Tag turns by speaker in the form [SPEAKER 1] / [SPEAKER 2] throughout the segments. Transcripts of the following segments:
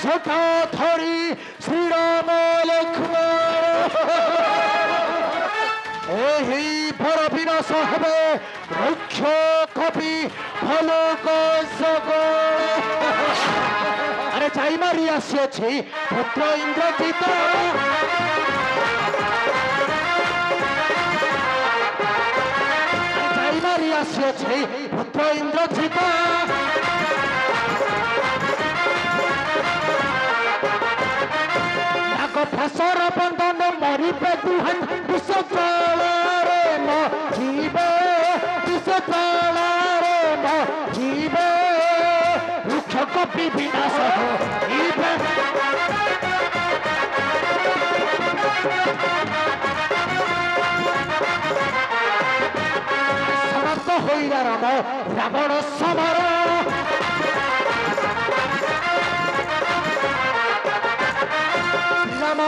[SPEAKER 1] সেটা ধরি শ্রীরাম লক্ষ্মণ এই বড় বিনাশ হবে রুক্ষ কপি ভালো আরে চাই মারি আসিয়াছি পুত্র ইন্দ্রজিৎ চাই মারি আসিয়াছি পুত্র ইন্দ্রজিৎ ফসর বন্ধন মরিবে দুহান বিষ জଳରେ মজিবে বিষ জଳରେ মজিবে রুক্ষ কপি বিনাশ হইবে সমাপ্ত হইলা রাম রাবণ সমর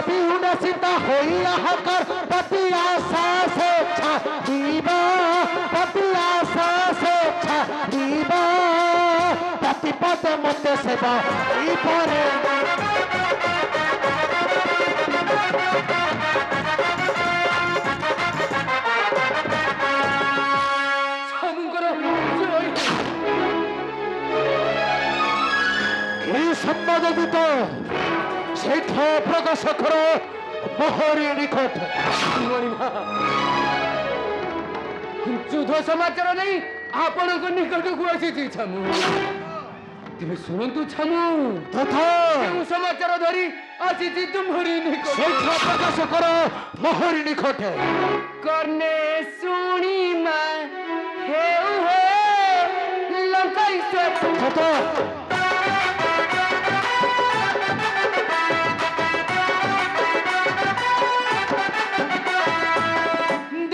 [SPEAKER 1] বিহুনে সীতা হইয়া হাকার পতি আশা সে ছাড়িবা পতি আশা সে ছাড়িবা পতি পদে মতে সেবা এই পরে এই সম্বাদ দিত সেঠ প্রকাশ কর মোহরি নিকট
[SPEAKER 2] যুদ্ধ সমাচার নেই আপনার নিকটକୁ আসিছি ছামু তেবে শুনন্তু ছামু
[SPEAKER 1] তথা
[SPEAKER 2] কেউ সমাচার ধরি আসিছি তুমরি নিকট
[SPEAKER 1] সেঠ প্রকাশ কর মোহরি নিকট
[SPEAKER 2] কর্ণে শুনিমা হেউ হে লঙ্কাই সে
[SPEAKER 1] তথা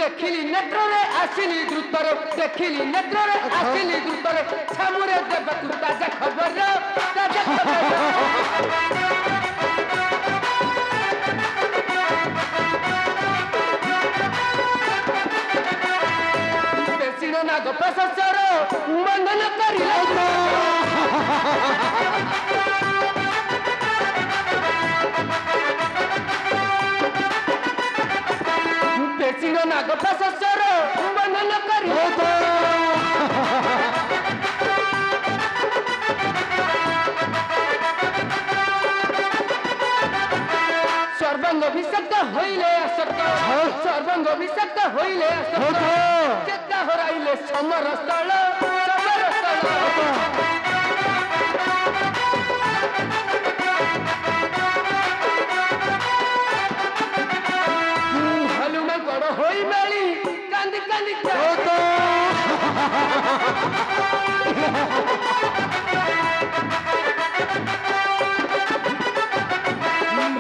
[SPEAKER 2] ଦେଖିଲି ନେତ୍ରରେ ଆସିଲି ଦ୍ରୁତରେ ଦେଖିଲି ନେତ୍ରରେ ଆସିଲି ଦ୍ରୁତରେ ଛାମୁରେ ଦେବାକୁ ତାଜା ଖବର ବେଶିଣ ନାଗ ପ୍ରଶସ୍ତର ବନ୍ଧନ କରିଲେ বেশিণ নাগ প্রশস্তর বন্ধন করি সর্বাঙ্গ বিষাক্ত হইলে আসক্ত সর্বাঙ্গ বিষাক্ত হইলে আসক্ত চেতা হরাইলে সমর স্থল সমর স্থল হলুমাঙ্কড় হই মেলি কান্দি কান্দি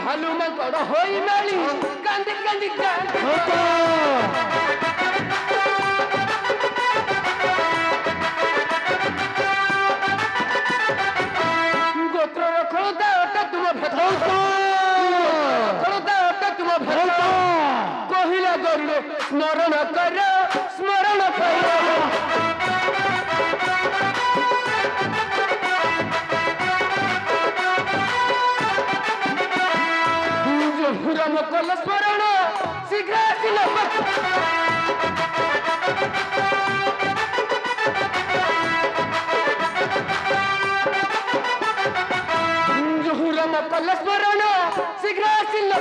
[SPEAKER 2] হলুমাঙ্কড় হই মেলি কান্দি কান্দি গোত্রর খোদা ওটা তুম ভেদ খোদা ওটা তুম ভেদ কহিলা গরুড় স্মরণ কর স্মরণ কর রাম কল স্মরণ শীঘ্র আসিল রাম কল স্মরণ শীঘ্র আসিল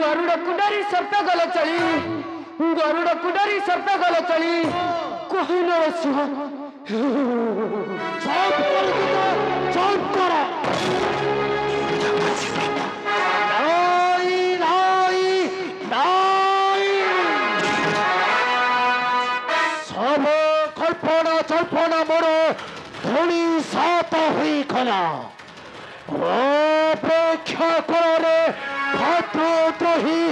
[SPEAKER 2] গরুড় কুডারি সর্প গল চলি গরুড় কুডারি সর্প গল চলি কহিল সিংহ
[SPEAKER 1] চপ করে দিত চপ কর নাই নাই নাই সব কল্পনা জল্পনা মোর ধূলি সাত হই গলা অপেক্ষা করে ভদ্রদ্রোহী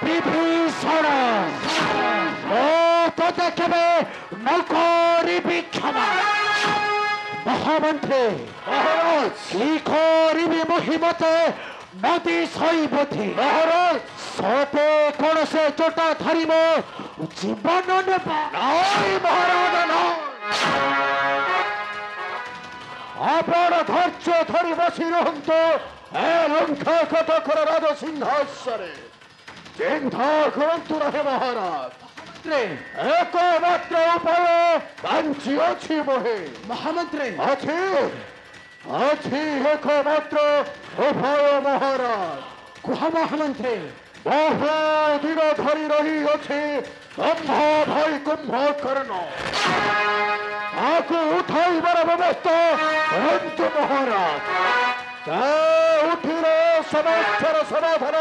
[SPEAKER 1] বিভীষণ তো দেখবে নকরিবি ক্ষমা মহামন্ত্রী কি করিবি মহিমতে নদী সৈবতী ସତେ କଣ ସେ ଚୋଟା ଧରିବ ଜୀବନ ନେବ ନାଇଁ ମହାରାଜ ନାଇଁ ଆପଣ ଧୈର୍ଯ୍ୟ ଧରି ବସି ରୁହନ୍ତୁ ଏ ଲଙ୍ଘ କଟକର ରାଜ ସିଂହାସନରେ ଚିନ୍ତା କରନ୍ତୁ ରହେ ମହାରାଜ एकमात्र उपाय बांची अच्छी मोहे
[SPEAKER 2] महामंत्री
[SPEAKER 1] अच्छी अच्छी एकमात्र उपाय महाराज
[SPEAKER 2] कुह महामंत्री
[SPEAKER 1] बहु दिन धरी रही अच्छी कुंभ भाई कुंभकर्ण आको उठाइबार व्यवस्था करंतु महाराज उठिले समस्यार समाधान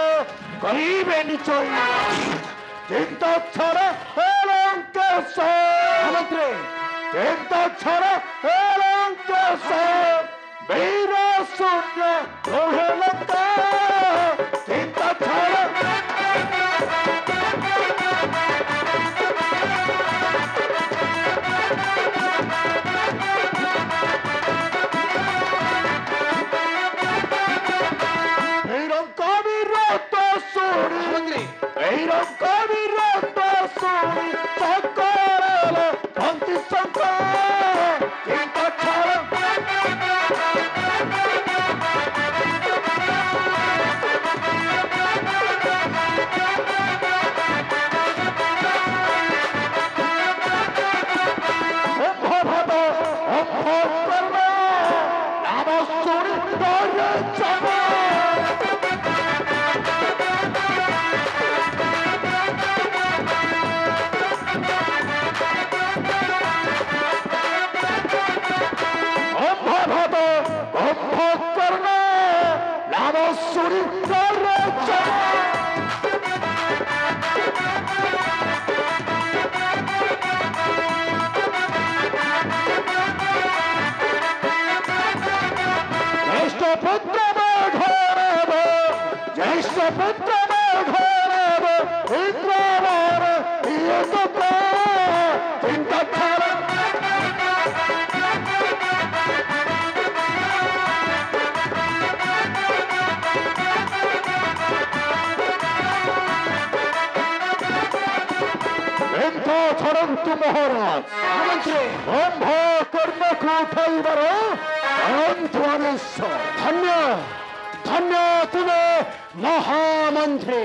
[SPEAKER 1] करिबे निश्चय चिंता छाड़ा लंकेश
[SPEAKER 2] मंत्री
[SPEAKER 1] चिंता छाड़ा लंकेश वीर शून्य रोहे लंका चिंता छाड़ा वीरंका वीरत सुनी
[SPEAKER 2] मंत्री
[SPEAKER 1] वीरंका वीरत सुनी सकल भक्ति संकर चिंता छाड़ा महाराज कुंभकर्ण को उठाइबार
[SPEAKER 2] धन्य धन्य तुमे महामंत्री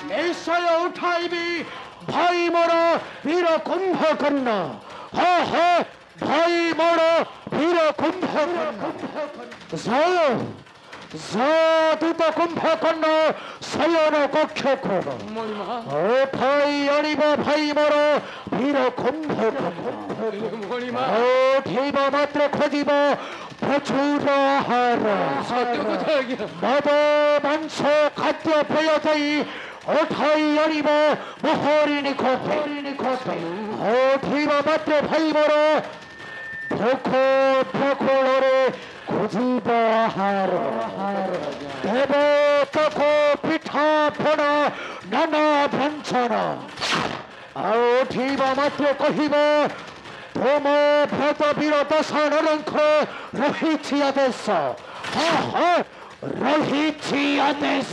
[SPEAKER 2] निश्चय उठाइबी भाई मोर वीर कुंभकर्ण हाँ हाँ भाई मोर वीर कुंभकर्ण दूत कुंभकर्ण शयन कक्ष खोल भाई अणिब भाई मोर वीर कुंभकर्ण मात्र खोजिब प्रचुर आहार मद मांस खाद्य पेय जाई उठाई अणिब मोहरिणी उठिब मात्र भाई मोर भोक प्रकोଳରେ खोजिब आहार देव तको पिठा फण नाना व्यंजन उठिब मात्र कहिब तुम भ्रत वीर दशानरंख रहिछि आदेश हाँ हाँ रहिछि आदेश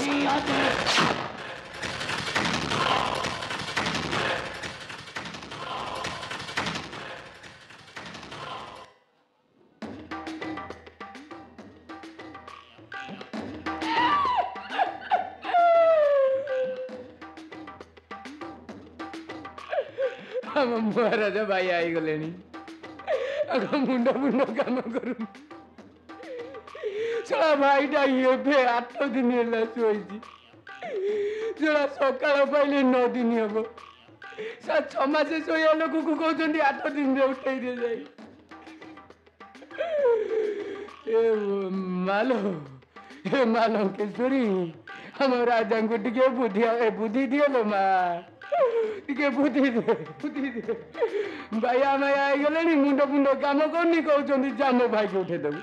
[SPEAKER 3] ଆମ ମହାରାଜ ଭାଇ ଆଇଗଲେଣି ଆଗ ମୁଣ୍ଡ କାମ କରୁନି ଶଳା ଭାଇଟା ଏବେ 8 ଦିନ ହେଲା ଶୋଇଛି ଶଳା ସକାଳ ପାଇଲେ 9 ଦିନ ହବ 6 ମାସ ଶୋଇବା ଲୋକକୁ କହୁଛନ୍ତି 8 ଦିନରେ ଉଠେଇ ଦିଅ ଯାଇ ଏ ମାଲଙ୍କେଶ୍ୱରୀ ଆମ ରାଜାଙ୍କୁ ଟିକେ ବୁଦ୍ଧି ଦିଅଲୋ ମା ଟିକେ ବୁଦ୍ଧି ଦେ ବାୟା ମାୟା ହେଇଗଲେଣି ମୁଣ୍ଡ କାମ କରୁନି କହୁଛନ୍ତି ଯା ମୋ ଭାଇକି ଉଠେଇଦେବୁ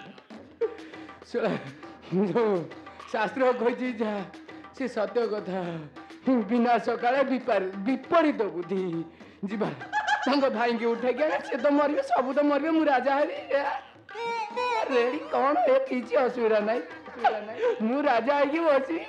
[SPEAKER 3] ଯୋଉ ଶାସ୍ତ୍ର କହିଛି ଯାହା ସେ ସତ୍ୟ କଥା ବିନା ସକାଳେ ବିପରୀତ ବୁଦ୍ଧି ଯିବା ତାଙ୍କ ଭାଇକି ଉଠେଇକି ଆଣେ ସେ ତ ମରିବେ ସବୁ ତ ମରିବେ ମୁଁ ରାଜା ହେବି ରେଡି କ'ଣ କିଛି ଅସୁବିଧା ନାହିଁ ମୁଁ ରାଜା ହେଇକି ବସି